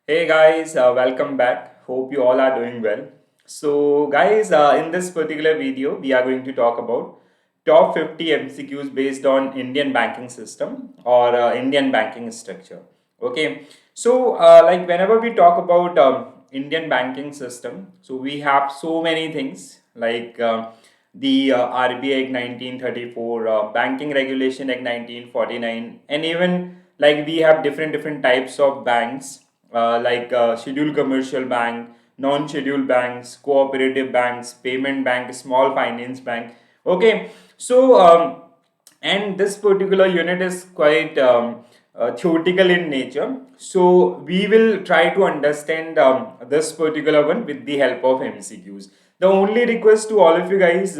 Hey guys, welcome back. Hope you all are doing well. So, guys, in this particular video, we are going to talk about top 50 MCQs based on Indian banking system or Indian banking structure. Okay, so like whenever we talk about Indian banking system, so we have so many things like the RBI Act 1934, Banking Regulation Act 1949, and even like we have different types of banks like scheduled commercial bank, non-scheduled banks, cooperative banks, payment bank, small finance bank. Okay, so and this particular unit is quite theoretical in nature. So we will try to understand this particular one with the help of MCQs. The only request to all of you guys,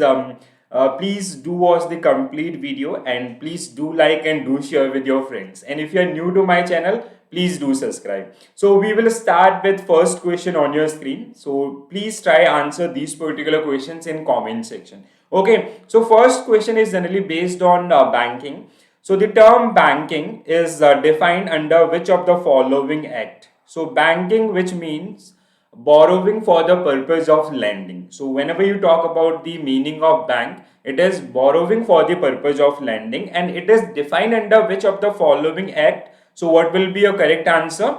please do watch the complete video and please do like and do share with your friends. And if you are new to my channel, please do subscribe. So we will start with first question on your screen. So please try answer these particular questions in comment section. Okay, so first question is generally based on banking. So the term banking is defined under which of the following act? So banking, which means borrowing for the purpose of lending. So whenever you talk about the meaning of bank, it is borrowing for the purpose of lending, and it is defined under which of the following act. So what will be your correct answer?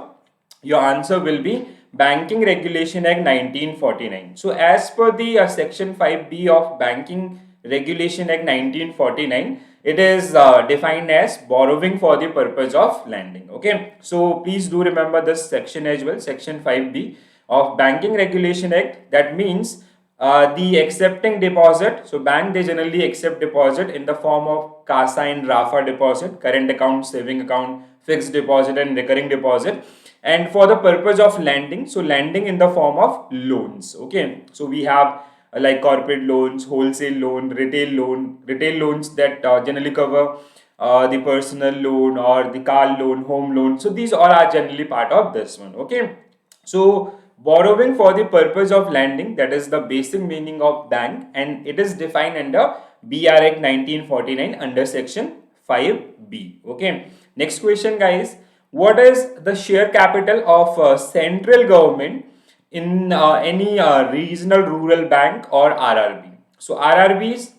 Your answer will be Banking Regulation Act 1949. So as per the section 5B of Banking Regulation Act 1949, it is defined as borrowing for the purpose of lending. Okay, so please do remember this section as well, section 5B of Banking Regulation Act. That means the accepting deposit. So bank, they generally accept deposit in the form of CASA and RAFA deposit, current account, saving account, fixed deposit and recurring deposit, and for the purpose of lending, so lending in the form of loans. Okay, so we have like corporate loans, wholesale loan, retail loans that generally cover the personal loan or the car loan, home loan. So these all are generally part of this one. Okay, so borrowing for the purpose of lending, that is the basic meaning of bank, and it is defined under BR Act 1949 under section 5B. Okay, next question guys. What is the share capital of central government in any regional rural bank or RRB? So RRBs,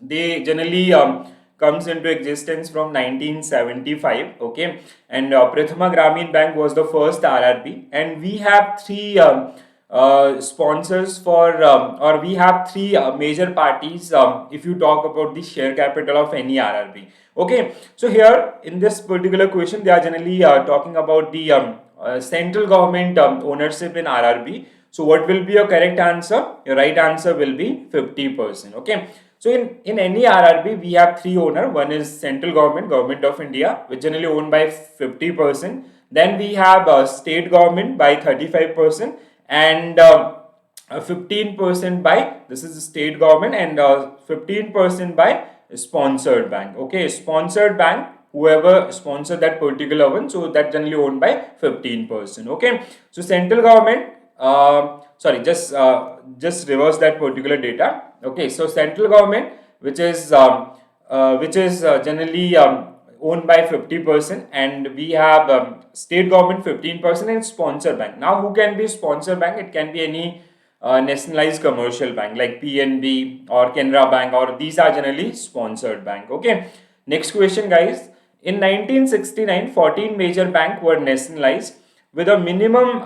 they generally comes into existence from 1975. Okay, and Prathama Gramin Bank was the first RRB, and we have three sponsors for or we have three major parties if you talk about the share capital of any RRB. Okay, so here in this particular question, they are generally talking about the central government ownership in RRB. So what will be your correct answer? Your right answer will be 50%. Okay, so in any RRB, we have three owner. One is central government, government of India, which generally owned by 50%. Then we have state government by 35%, and 15% by, this is the state government, and 15% by sponsored bank. Okay, sponsored bank, whoever sponsored that particular one, so that generally owned by 15%. Okay, so central government, sorry, just reverse that particular data. Okay, so central government, which is generally owned by 50%, and we have state government 15%, and sponsor bank. Now who can be sponsor bank? It can be any nationalized commercial bank like PNB or Canara Bank, or these are generally sponsored bank. Okay, next question guys. In 1969, 14 major banks were nationalized with a minimum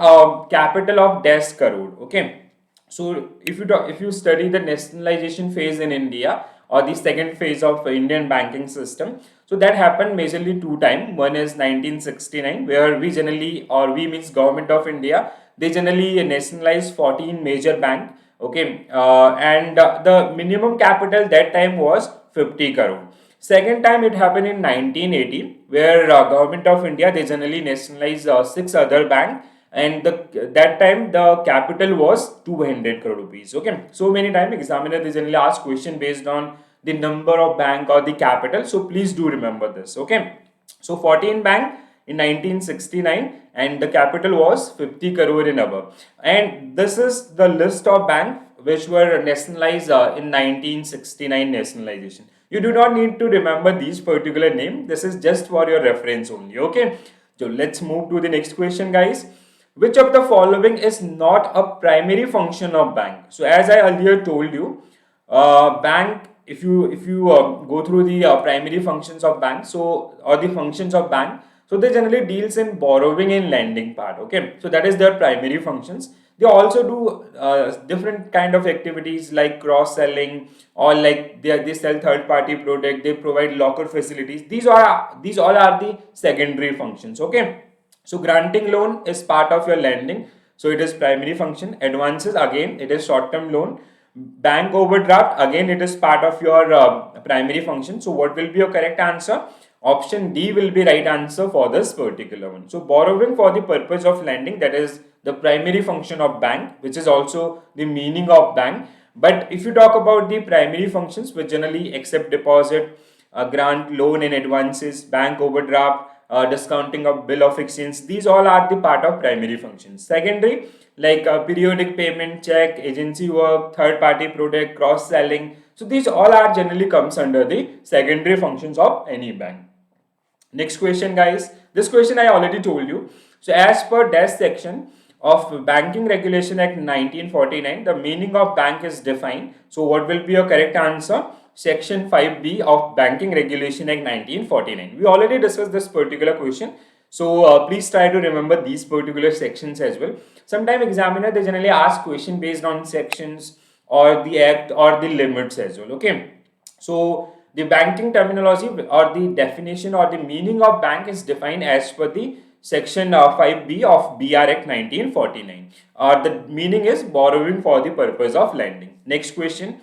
capital of dash crore. Okay, so if you study the nationalization phase in India, or the second phase of Indian banking system, so that happened majorly two times. One is 1969, where we generally, or we means government of India, they generally nationalized 14 major bank. Okay, and the minimum capital that time was 50 crore. Second time it happened in 1980, where government of India, they generally nationalized six other bank, and that time the capital was 200 crore rupees. Okay, so many times examiner, they generally ask question based on the number of bank or the capital, so please do remember this. Okay, so 14 bank in 1969, and the capital was 50 crore and above, and this is the list of bank which were nationalized in 1969 nationalization. You do not need to remember these particular name, this is just for your reference only. Okay, so let's move to the next question guys. Which of the following is not a primary function of bank? So as I earlier told you, bank, if you go through the primary functions of bank, so or the functions of bank, so they generally deals in borrowing and lending part. Okay, so that is their primary functions. They also do different kind of activities like cross selling, or like they sell third party product, they provide locker facilities. These all are the secondary functions. Okay, so granting loan is part of your lending, so it is primary function. Advances, again it is short term loan. Bank overdraft, again it is part of your primary function. So what will be your correct answer? Option D will be right answer for this particular one. So borrowing for the purpose of lending, that is the primary function of bank, which is also the meaning of bank. But if you talk about the primary functions, which generally accept deposit, grant loan and advances, bank overdraft, discounting of bill of exchange, these all are the part of primary functions. Secondary, like periodic payment, check, agency work, third party product, cross selling, so these all are generally comes under the secondary functions of any bank. Next question, guys. This question I already told you. So as per dash section of Banking Regulation Act 1949, the meaning of bank is defined. So what will be your correct answer? Section 5B of Banking Regulation Act 1949. We already discussed this particular question. So please try to remember these particular sections as well. Sometime examiner, they generally ask question based on sections or the act or the limits as well. Okay. So the banking terminology or the definition or the meaning of bank is defined as per the section 5B of BR Act 1949. The meaning is borrowing for the purpose of lending. Next question.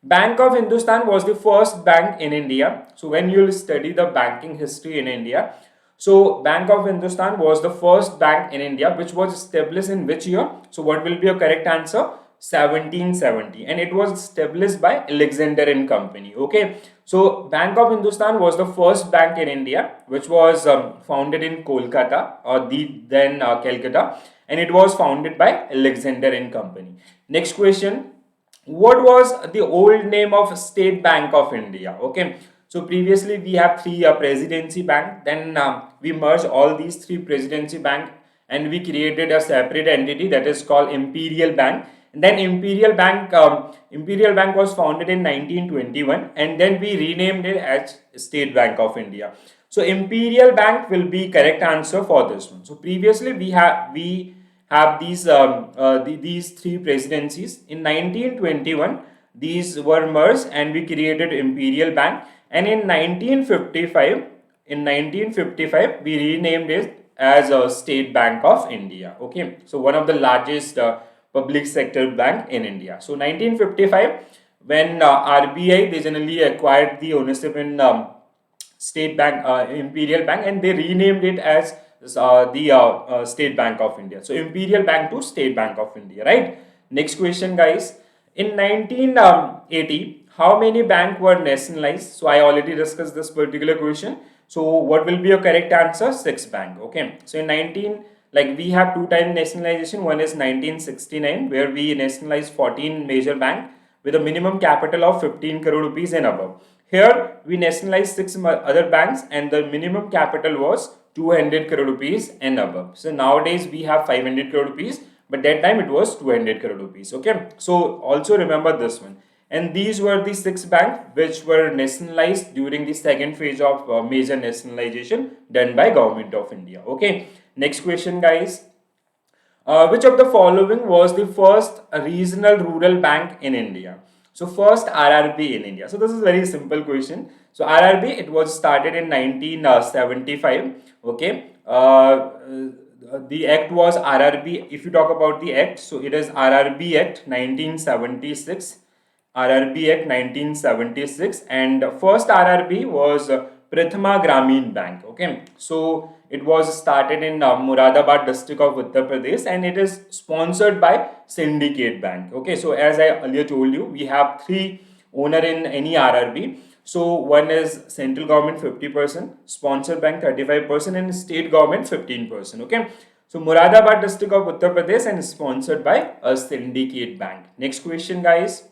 Bank of Hindustan was the first bank in India. So when you will study the banking history in India, so Bank of Hindustan was the first bank in India, which was established in which year? So what will be your correct answer? 1770, and it was established by Alexander and Company. Okay, so Bank of Hindustan was the first bank in India, which was founded in Kolkata, or the then Calcutta, and it was founded by Alexander and Company. Next question. What was the old name of State Bank of India? Okay, so previously we have three presidency bank, then we merged all these three presidency bank and we created a separate entity that is called Imperial Bank. And then Imperial Bank was founded in 1921, and then we renamed it as State Bank of India. So Imperial Bank will be correct answer for this one. So previously we have these three presidencies. In 1921, these were merged and we created Imperial Bank. And in 1955, we renamed it as a State Bank of India. Okay, so one of the largest public sector bank in India. So 1955, when RBI, they generally acquired the ownership in State Bank, Imperial Bank, and they renamed it as the State Bank of India. So Imperial Bank to State Bank of India, right? Next question, guys. In 1980, how many banks were nationalized? So I already discussed this particular question. So what will be your correct answer? 6 bank. Okay. So in 19, like we have two time nationalization. One is 1969, where we nationalized 14 major bank with a minimum capital of 15 crore rupees and above. Here we nationalized 6 other banks and the minimum capital was 200 crore rupees and above. So nowadays we have 500 crore rupees, but that time it was 200 crore rupees. Okay, so also remember this one. And these were the 6 banks which were nationalized during the second phase of major nationalization done by Government of India. Okay, next question, guys. Which of the following was the first regional rural bank in India? So first RRB in India. So this is very simple question. So RRB, it was started in 1975. Okay. The act was RRB. If you talk about the act, so it is RRB Act 1976. RRB Act 1976, and first RRB was Prathama Gramin Bank. Okay, so it was started in Muradabad district of Uttar Pradesh, and it is sponsored by Syndicate Bank. Okay, so as I earlier told you, we have 3 owner in any RRB. So one is central government 50%, sponsored bank 35%, and state government 15%. Okay, so Muradabad district of Uttar Pradesh and sponsored by a Syndicate Bank. Next question, guys.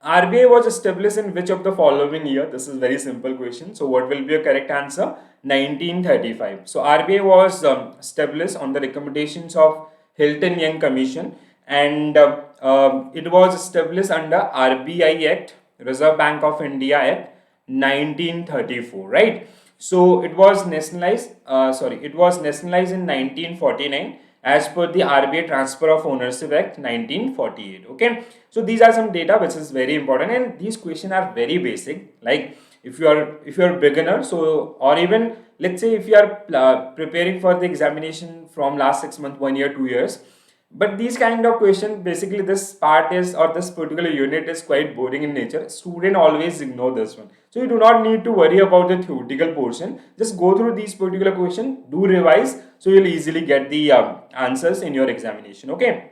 RBI was established in which of the following year? This is very simple question. So what will be a correct answer? 1935. So RBI was established on the recommendations of Hilton Young Commission, and it was established under RBI Act, Reserve Bank of India Act 1934, right? So it was nationalized. It was nationalized in 1949 as per the RBI Transfer of Ownership Act 1948. Okay, so these are some data which is very important, and these questions are very basic. Like if you are a beginner, so or even let's say if you are preparing for the examination from last 6 months, 1 year, 2 years. But these kind of questions, basically this part is, or this particular unit is quite boring in nature. Student always ignore this one. So you do not need to worry about the theoretical portion. Just go through these particular questions, do revise, so you'll easily get the answers in your examination. Okay.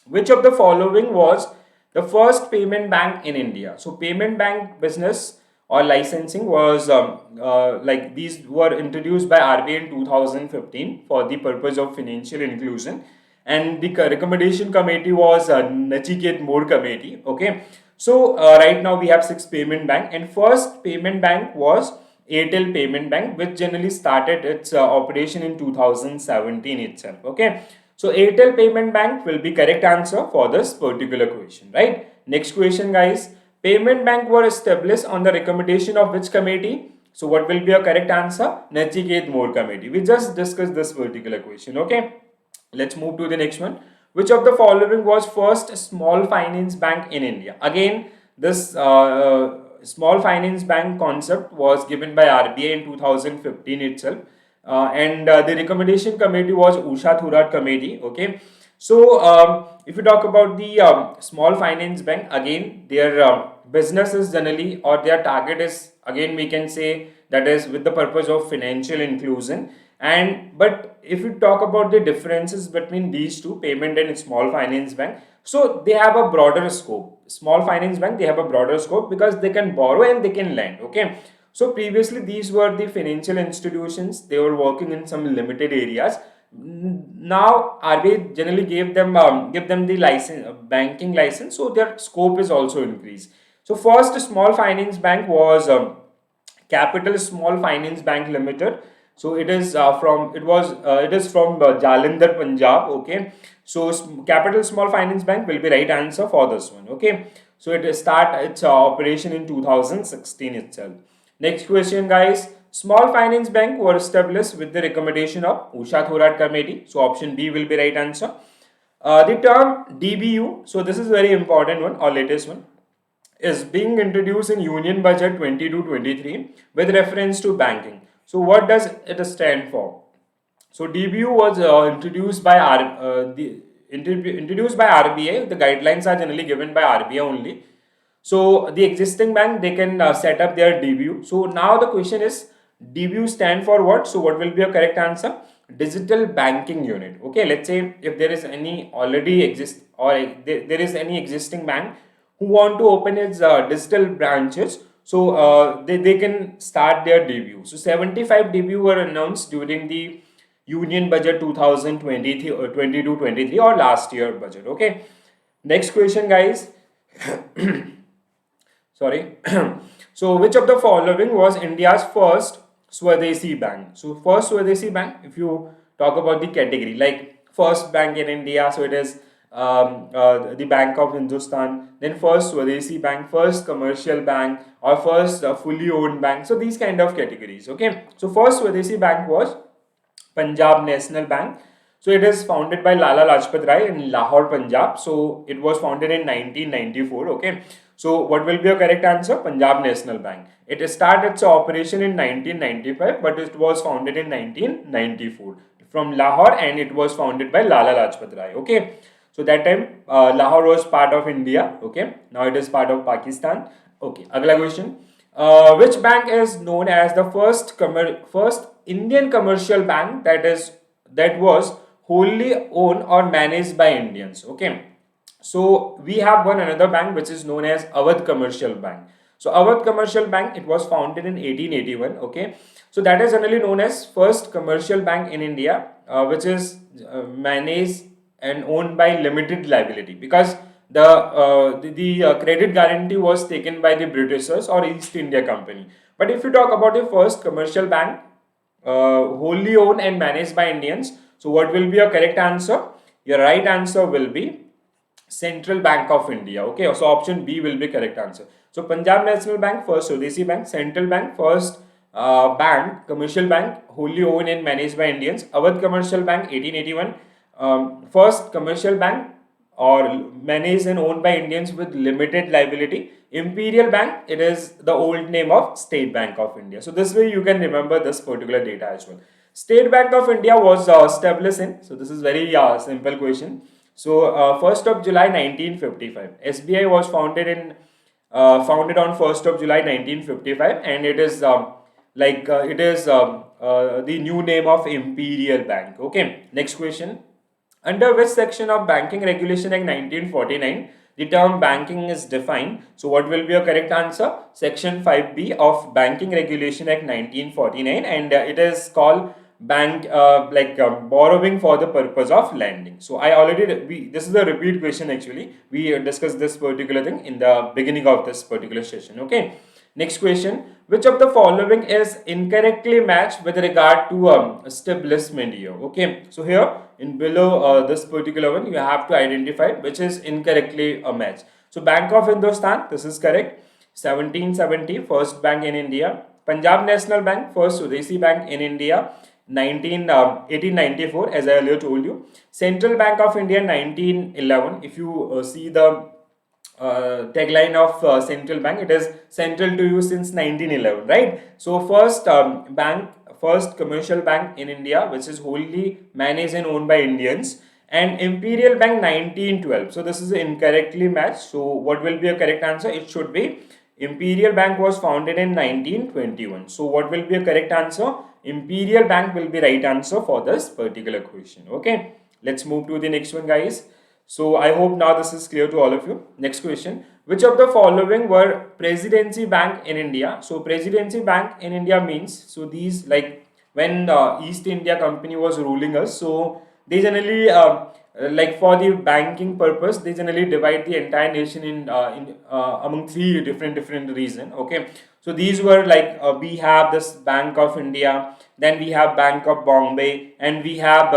Which of the following was the first payment bank in India? So payment bank business or licensing was like these were introduced by RBI in 2015 for the purpose of financial inclusion, and the recommendation committee was Nachiket More committee. Okay, so right now we have six payment bank, and first payment bank was Airtel Payment Bank, which generally started its operation in 2017 itself. Okay, so Airtel Payment Bank will be correct answer for this particular question, right? Next question, guys. Payment bank were established on the recommendation of which committee? So what will be a correct answer? Nachiket More committee. We just discussed this particular question. Okay. Let's move to the next one. Which of the following was first small finance bank in India? Again, this small finance bank concept was given by RBI in 2015 itself, and the recommendation committee was Usha Thurat committee. Okay, so if you talk about the small finance bank, again their business is generally, or their target is, again we can say that is with the purpose of financial inclusion. And but if you talk about the differences between these two, payment and small finance bank, so they have a broader scope. Small finance bank, they have a broader scope because they can borrow and they can lend. Okay, so previously these were the financial institutions, they were working in some limited areas. Now RBI generally give them the license, banking license, so their scope is also increased. So first small finance bank was Capital Small Finance Bank Limited. So it is it is from Jalandhar, Punjab. Okay, so Capital Small Finance Bank will be right answer for this one. Okay, so it start its operation in 2016 itself. Next question, guys. Small finance bank were established with the recommendation of Usha Thorat committee. So option B will be right answer. The term DBU, so this is very important one or latest one, is being introduced in Union Budget 22-23 with reference to banking. So what does it stand for? So DBU was introduced by RBI. The guidelines are generally given by RBI only. So the existing bank, they can set up their DBU. So now the question is, DBU stand for what? So what will be a correct answer? Digital banking unit. Okay, let's say if there is any already exist, or there is any existing bank who want to open its digital branches, so they can start their DBU. So 75 DBU were announced during the Union Budget 2020 or 22-23 or last year budget. Okay, next question, guys. Sorry. So which of the following was India's first Swadeshi bank? So first Swadeshi bank, if you talk about the category, like first bank in India, so it is the Bank of Hindustan, then first Swadeshi bank, first commercial bank, or first fully owned bank. So these kind of categories. Okay, so first Swadeshi bank was Punjab National Bank. So it is founded by Lala Lajpat Rai in Lahore, Punjab. So it was founded in 1994. Okay. So what will be a correct answer? Punjab National Bank. It started its operation in 1995, but it was founded in 1994 from Lahore, and it was founded by Lala Lajpat Rai. Okay. So that time Lahore was part of India. Okay. Now it is part of Pakistan. Okay. Agla question. Which bank is known as the first Indian commercial bank that was wholly owned or managed by Indians? Okay, so we have one another bank which is known as Awadh Commercial Bank. So Awadh Commercial Bank, it was founded in 1881. Okay, so that is generally known as first commercial bank in India, which is managed and owned by limited liability, because the credit guarantee was taken by the Britishers or East India Company. But if you talk about the first commercial bank, wholly owned and managed by Indians, so what will be your correct answer? Your right answer will be Central Bank of India. Okay, so option B will be correct answer. So Punjab National Bank, first Swadesi Bank, Central Bank, first bank, commercial bank, wholly owned and managed by Indians. Awadh Commercial Bank, 1881. First commercial bank or managed and owned by Indians with limited liability. Imperial Bank, it is the old name of State Bank of India. So this way you can remember this particular data as well. State Bank of India was established in, so this is very simple question. So 1st of July 1955, SBI was founded on 1st of July 1955, and it is the new name of Imperial Bank. Okay, next question. Under which section of Banking Regulation Act 1949 the term banking is defined? So what will be your correct answer? Section 5B of Banking Regulation Act 1949, and it is called borrowing for the purpose of lending. So I already this is a repeat question. Actually, we discussed this particular thing in the beginning of this particular session. Okay, next question. Which of the following is incorrectly matched with regard to establishment year? Okay, so here in below this particular one, you have to identify which is incorrectly a match. So Bank of Hindustan, this is correct. 1770, first bank in India. Punjab National Bank, first Swadesi Bank in India. 1894, as I earlier told you. Central Bank of India, 1911. If you see the tagline of Central Bank, it is central to you since 1911, right? So first commercial bank in India, which is wholly managed and owned by Indians, and Imperial Bank, 1912. So this is incorrectly matched. So what will be a correct answer? It should be Imperial Bank was founded in 1921. So what will be a correct answer? Imperial Bank will be right answer for this particular question. Okay, let's move to the next one, guys. So I hope now this is clear to all of you. Next question. Which of the following were Presidency Bank in India? So Presidency Bank in India means, so these, like when East India Company was ruling us, so they generally for the banking purpose, they generally divide the entire nation in among three different regions. Okay, so these were we have this Bank of India, then we have Bank of Bombay, and we have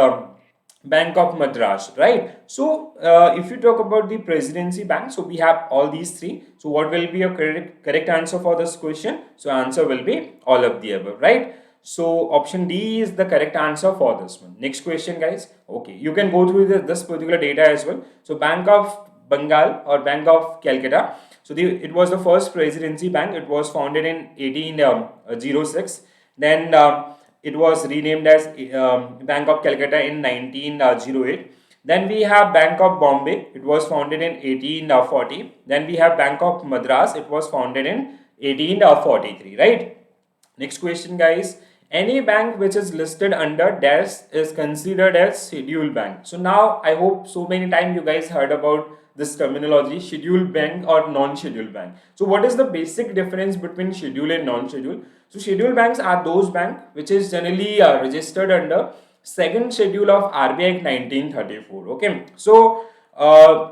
Bank of Madras, right? So if you talk about the Presidency Bank, so we have all these three. So what will be your correct answer for this question? So answer will be all of the above, right? So option D is the correct answer for this one. Next question, guys. Okay, you can go through this particular data as well. So Bank of Bengal or Bank of Calcutta. So it was the first Presidency Bank. It was founded in 1806. Then it was renamed as Bank of Calcutta in 1908. Then we have Bank of Bombay. It was founded in 1840. Then we have Bank of Madras. It was founded in 1843, right? Next question, guys. Any bank which is listed under dash is considered as scheduled bank. So now I hope so many times you guys heard about this terminology, scheduled bank or non-scheduled bank. So what is the basic difference between scheduled and non-scheduled? So scheduled banks are those banks which is generally registered under second schedule of RBI Act 1934. Okay, so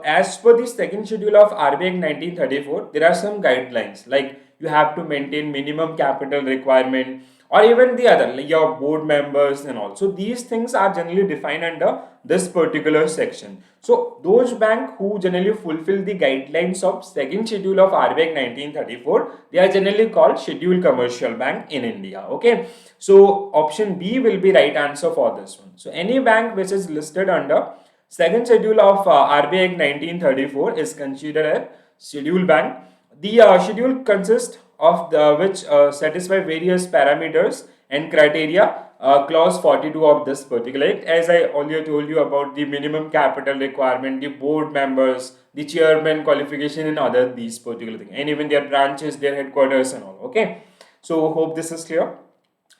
as per the second schedule of RBI Act 1934, there are some guidelines like you have to maintain minimum capital requirement, or even the other, like your board members and all. So these things are generally defined under this particular section. So those banks who generally fulfill the guidelines of second schedule of RBI Act 1934, they are generally called scheduled commercial bank in India. Okay, so option B will be right answer for this one. So any bank which is listed under second schedule of RBI Act 1934 is considered a scheduled bank. The schedule consists of which satisfy various parameters and criteria. Clause 42 of this particular act, as I earlier told you about the minimum capital requirement, the board members, the chairman qualification, and other these particular things, and even their branches, their headquarters, and all. Okay, so hope this is clear.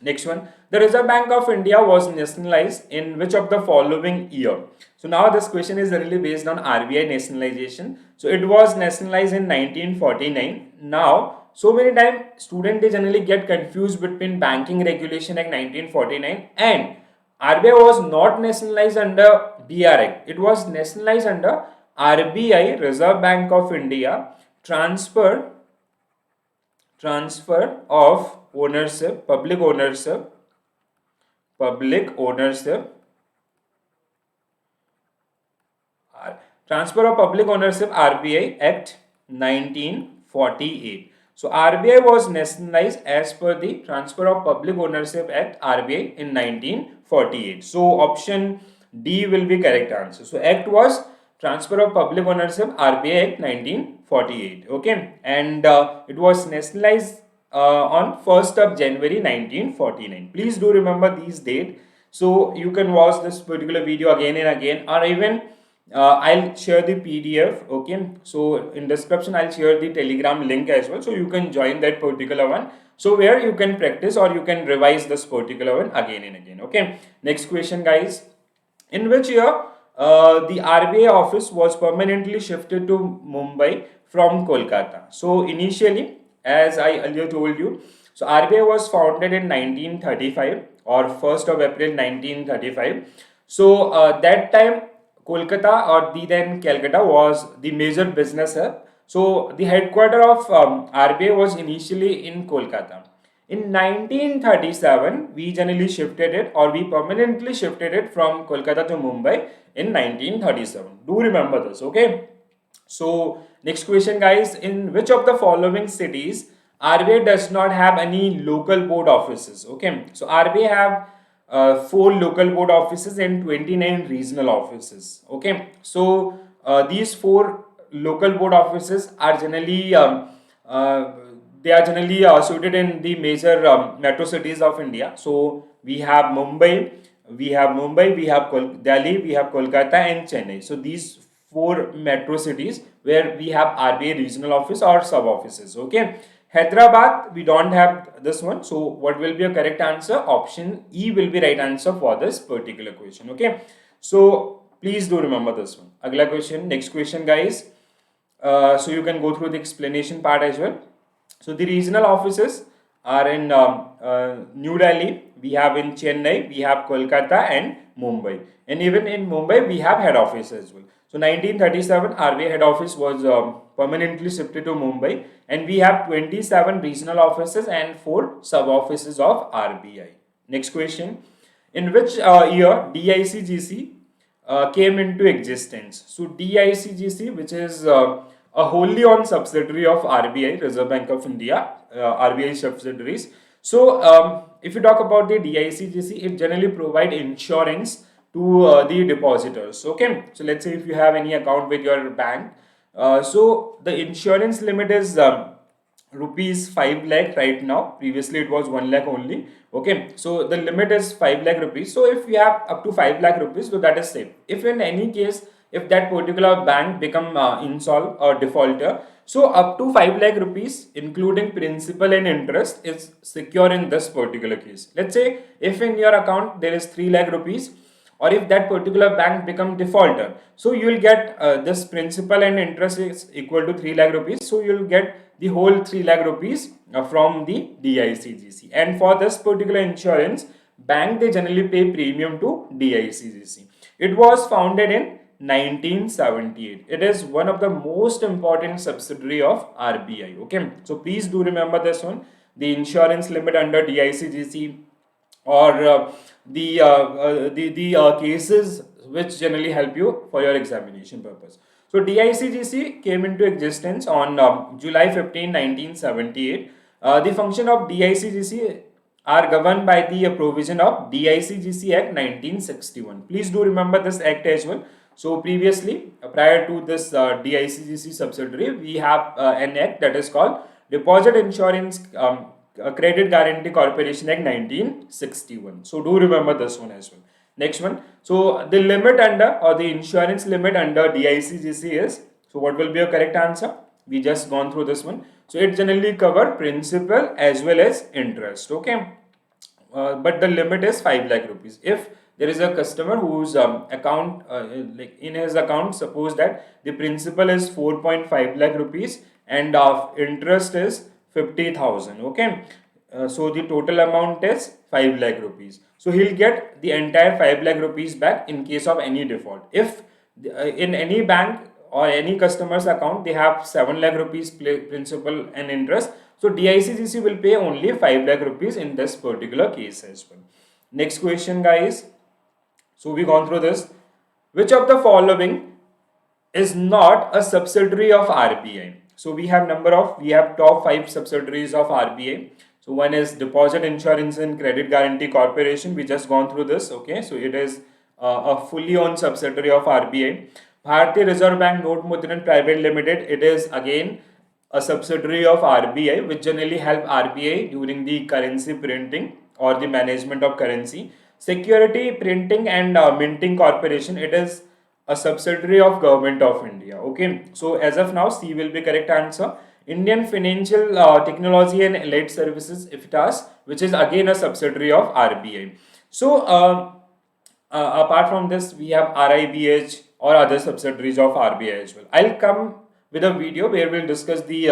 Next one, the Reserve Bank of India was nationalized in which of the following year? So now this question is really based on RBI nationalization. So it was nationalized in 1949. Now, so many times students, they generally get confused between Banking Regulation Act 1949 and RBI was not nationalized under BR Act. It was nationalized under RBI, Reserve Bank of India, transfer of ownership, public ownership, uh, transfer of public ownership, RBI Act 1948. So RBI was nationalized as per the Transfer of Public Ownership Act, RBI, in 1948. So option D will be correct answer. So act was Transfer of Public Ownership, RBI Act 1948. Okay, and it was nationalized on 1st of January 1949. Please do remember these date. So you can watch this particular video again and again, or even I'll share the PDF. Okay, so in description I'll share the Telegram link as well, so you can join that particular one, so where you can practice or you can revise this particular one again and again. Okay, next question, guys. In which year the RBI office was permanently shifted to Mumbai from Kolkata? So initially, as I earlier told you, so RBI was founded in 1935 or 1st of April 1935. So that time Kolkata, or the then Calcutta, was the major business hub. So the headquarter of RBI was initially in Kolkata. In 1937, we generally shifted it, or we permanently shifted it from Kolkata to Mumbai in 1937. Do remember this, okay? So next question, guys. In which of the following cities RBI does not have any local board offices? Okay, so RBI have 4 local board offices and 29 regional offices. Okay, so these 4 local board offices are generally uh, suited in the major metro cities of India. So we have Mumbai, we have Delhi, we have Kolkata and Chennai. So these 4 metro cities where we have RBI regional office or sub offices. Okay, Hyderabad, we don't have this one. So what will be a correct answer? Option E will be right answer for this particular question. Okay, so please do remember this one. Agla question, next question, guys. So you can go through the explanation part as well. So the regional offices are in New Delhi, we have in Chennai, we have Kolkata and Mumbai. And even in Mumbai, we have head office as well. So 1937, RBI head office was permanently shifted to Mumbai, and we have 27 regional offices and 4 sub offices of RBI. Next question. In which year DICGC came into existence? So DICGC, which is a wholly owned subsidiary of RBI, Reserve Bank of India, RBI subsidiaries. So if you talk about the DICGC, it generally provide insurance to the depositors. Okay, so let's say if you have any account with your bank, so the insurance limit is rupees 5 lakh right now. Previously it was 1 lakh only. Okay, so the limit is 5 lakh rupees. So if you have up to 5 lakh rupees, so that is safe. If in any case, if that particular bank become insolvent or defaulter, so up to 5 lakh rupees including principal and interest is secure in this particular case. Let's say if in your account there is 3 lakh rupees, or if that particular bank become defaulter, so you will get this principal and interest is equal to 3 lakh rupees, so you will get the whole 3 lakh rupees from the DICGC. And for this particular insurance, bank they generally pay premium to DICGC. It was founded in 1978. It is one of the most important subsidiary of RBI. Okay, so please do remember this one. The insurance limit under DICGC, or the cases which generally help you for your examination purpose. So DICGC came into existence on July 15, 1978. The function of DICGC are governed by the provision of DICGC Act 1961. Please do remember this act as well. So previously, prior to this DICGC subsidiary, we have an act that is called Deposit Insurance Credit Guarantee Corporation Act 1961. So do remember this one as well. Next one. So the limit under, or the insurance limit under DICGC is, so what will be a correct answer? We just gone through this one. So it generally cover principal as well as interest. Okay, but the limit is 5 lakh rupees. If there is a customer whose account, like in his account, suppose that the principal is 4.5 lakh rupees and interest is 50,000. Okay, so the total amount is 5 lakh rupees. So he'll get the entire 5 lakh rupees back in case of any default. If in any bank or any customer's account, they have 7 lakh rupees principal and interest. So DICGC will pay only 5 lakh rupees in this particular case as well. Next question, guys. So we gone through this. Which of the following is not a subsidiary of RBI? So we have top 5 subsidiaries of RBI. So one is Deposit Insurance and Credit Guarantee Corporation. We just gone through this. Okay, so it is a fully owned subsidiary of RBI. Bharatiya Reserve Bank Note Mudran Private Limited. It is again a subsidiary of RBI, which generally help RBI during the currency printing or the management of currency. Security Printing and Minting Corporation. It is a subsidiary of Government of India. Okay, so as of now, C will be correct answer. Indian Financial Technology and Allied Services (IFTAS), which is again a subsidiary of RBI. So apart from this, we have RIBH or other subsidiaries of RBI as well. I'll come with a video where we'll discuss the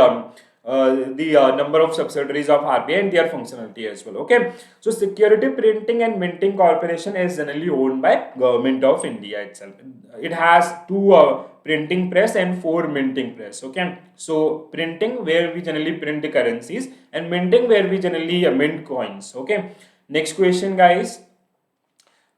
number of subsidiaries of RBI and their functionality as well. Okay, so Security Printing and Minting Corporation is generally owned by Government of India itself. It has 2 printing press and 4 minting press. Okay, so printing where we generally print the currencies, and minting where we generally mint coins. Okay, next question, guys.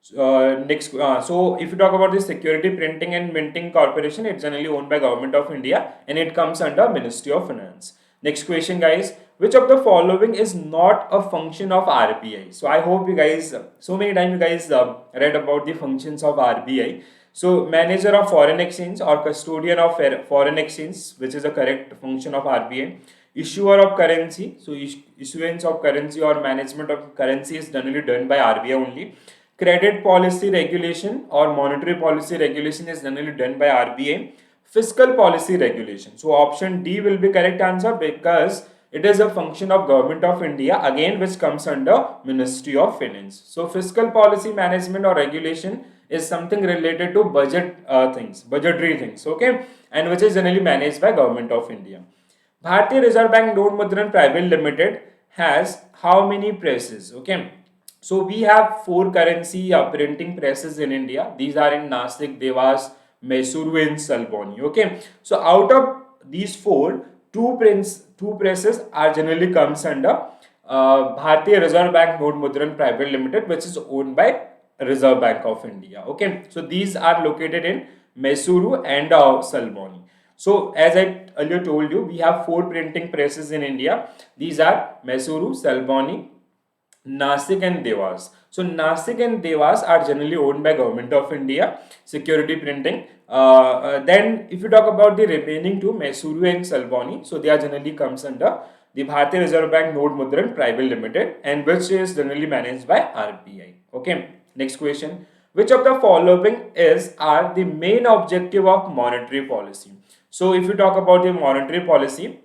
So if you talk about the Security Printing and Minting Corporation, it's generally owned by Government of India and it comes under Ministry of Finance. Next question, guys. Which of the following is not a function of RBI? So I hope you guys, so many times you guys read about the functions of RBI. So manager of foreign exchange or custodian of foreign exchange, which is a correct function of RBI. Issuer of currency, so issuance of currency or management of currency is generally done by RBI only. Credit policy regulation or monetary policy regulation is generally done by RBI. Fiscal policy regulation. So option D will be correct answer because it is a function of Government of India, again which comes under Ministry of Finance. So fiscal policy management or regulation is something related to budgetary things, okay, and which is generally managed by Government of India. Bharatiya Reserve Bank Note Mudran Private Limited has how many presses? Okay, so we have 4 currency printing presses in India. These are in Nasik, Devas, Mysuru and Salboni. Okay, so out of these 4, two presses are generally comes under Bharatiya Reserve Bank Note Mudran Private Limited, which is owned by Reserve Bank of India. Okay, so these are located in Mysuru and Salboni. So as I earlier told you, we have 4 printing presses in India. These are Mysuru, Salboni, Nasik and Devas. So Nasik and Devas are generally owned by Government of India. Security Printing. Then if you talk about the remaining 2, Mysuru and Salboni, so they are generally comes under the Bharatiya Reserve Bank Note Mudran Private Limited, and which is generally managed by RBI. Okay, next question. Which of the following are the main objective of monetary policy? So if you talk about the monetary policy,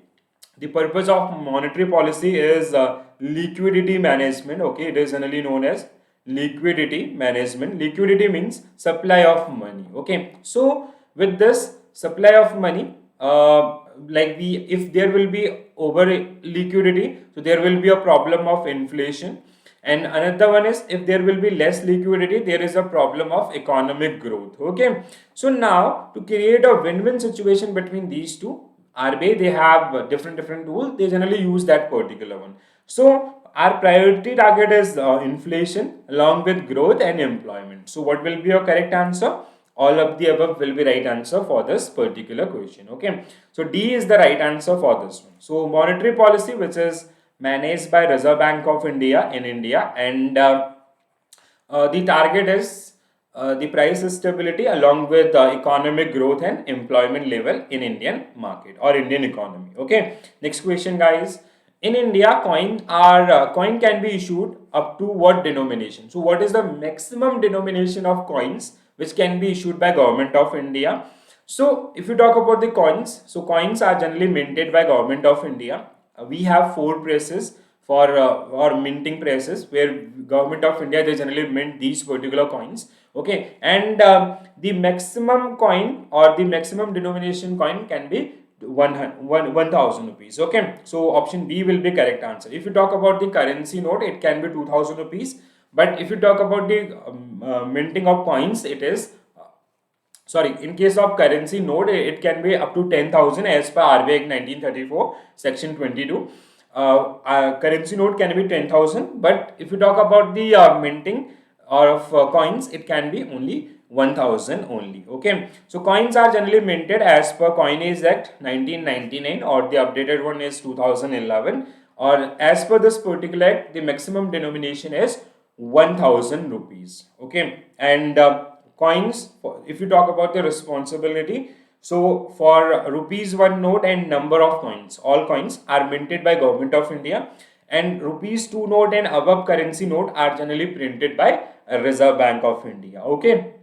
the purpose of monetary policy is liquidity management. Okay, it is generally known as liquidity management. Liquidity means supply of money. Okay, so with this supply of money, if there will be over liquidity, so there will be a problem of inflation. And another one is, if there will be less liquidity, there is a problem of economic growth. Okay, so now to create a win-win situation between these two, RBI, they have different tools. They generally use that particular one. So our priority target is inflation along with growth and employment. So what will be your correct answer? All of the above will be right answer for this particular question. Okay, so D is the right answer for this one. So monetary policy, which is managed by Reserve Bank of India in India, and the target is the price stability along with economic growth and employment level in Indian market or Indian economy. Okay, next question, guys. In India, coin can be issued up to what denomination? So what is the maximum denomination of coins which can be issued by Government of India? So if you talk about the coins, so coins are generally minted by Government of India. We have 4 presses for or minting presses where Government of India, they generally mint these particular coins. Okay, and the maximum coin or the maximum denomination coin can be 1000 rupees. Okay, so option B will be correct answer. If you talk about the currency note, it can be 2000 rupees, but if you talk about the minting of coins, it is sorry, in case of currency note, it can be up to 10,000 as per RBI Act 1934 section 22. Currency note can be 10,000, but if you talk about the minting of coins, it can be only 1,000 only. Okay, so coins are generally minted as per Coinage Act 1999, or the updated one is 2011, or as per this particular act, the maximum denomination is 1,000 rupees. Okay, and coins, if you talk about the responsibility, so for rupees 1 note and number of coins, all coins are minted by Government of India, and rupees 2 note and above currency note are generally printed by Reserve Bank of India. Okay,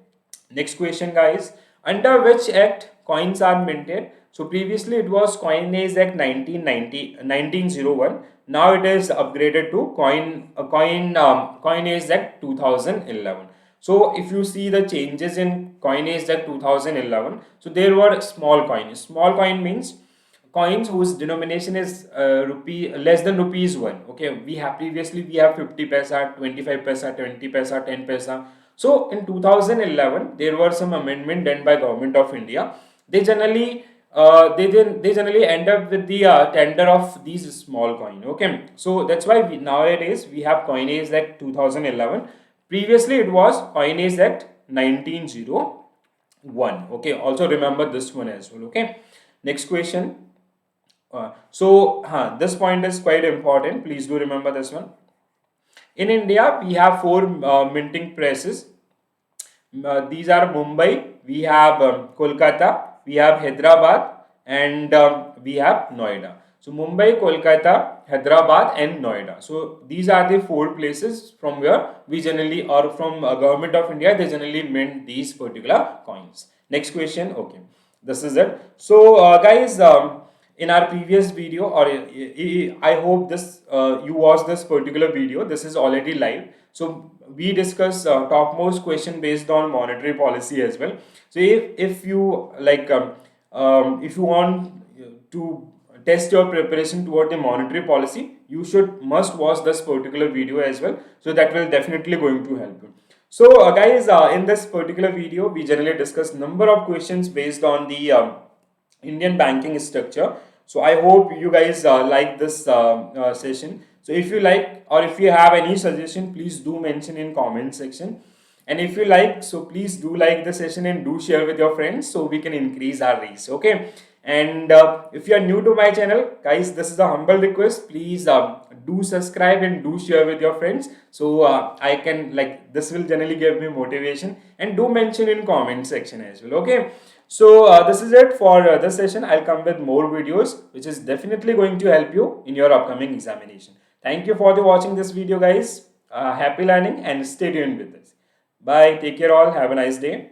next question, guys. Under which act coins are minted? So previously it was Coinage Act 1901. Now it is upgraded to Coinage Act 2011. So if you see the changes in Coinage Act 2011, so there were small coins. Small coin means coins whose denomination is rupee less than rupees 1. Okay, we have previously we have 50 paisa, 25 paisa, 20 paisa, 10 paisa. So in 2011 there were some amendment done by Government of India. They generally they generally end up with the tender of these small coin. Okay, so that's why nowadays we have Coinage Act 2011. Previously it was Coinage Act 1901. Okay, also remember this one as well. Okay, next question. This point is quite important. Please do remember this one. In India, we have four minting presses. These are Mumbai, we have Kolkata, we have Hyderabad, and we have Noida. So Mumbai, Kolkata, Hyderabad, and Noida. So these are the four places from where we generally, or from Government of India, they generally mint these particular coins. Next question. Okay, this is it. So guys, in our previous video, or I hope this you watched this particular video. This is already live. So we discuss topmost question based on monetary policy as well. So if you like if you want to test your preparation toward the monetary policy, you must watch this particular video as well. So that will definitely going to help you. So guys, in this particular video, we generally discuss number of questions based on the Indian banking structure. So I hope you guys like this session. So if you like, or if you have any suggestion, please do mention in comment section. And if you like, so please do like the session and do share with your friends so we can increase our reach. Okay. And if you are new to my channel, guys, this is a humble request. Please do subscribe and do share with your friends. So I can, like, this will generally give me motivation, and do mention in comment section as well. Okay. So this is it for this session. I'll come with more videos, which is definitely going to help you in your upcoming examination. Thank you for watching this video, guys. Happy learning and stay tuned with us. Bye. Take care all. Have a nice day.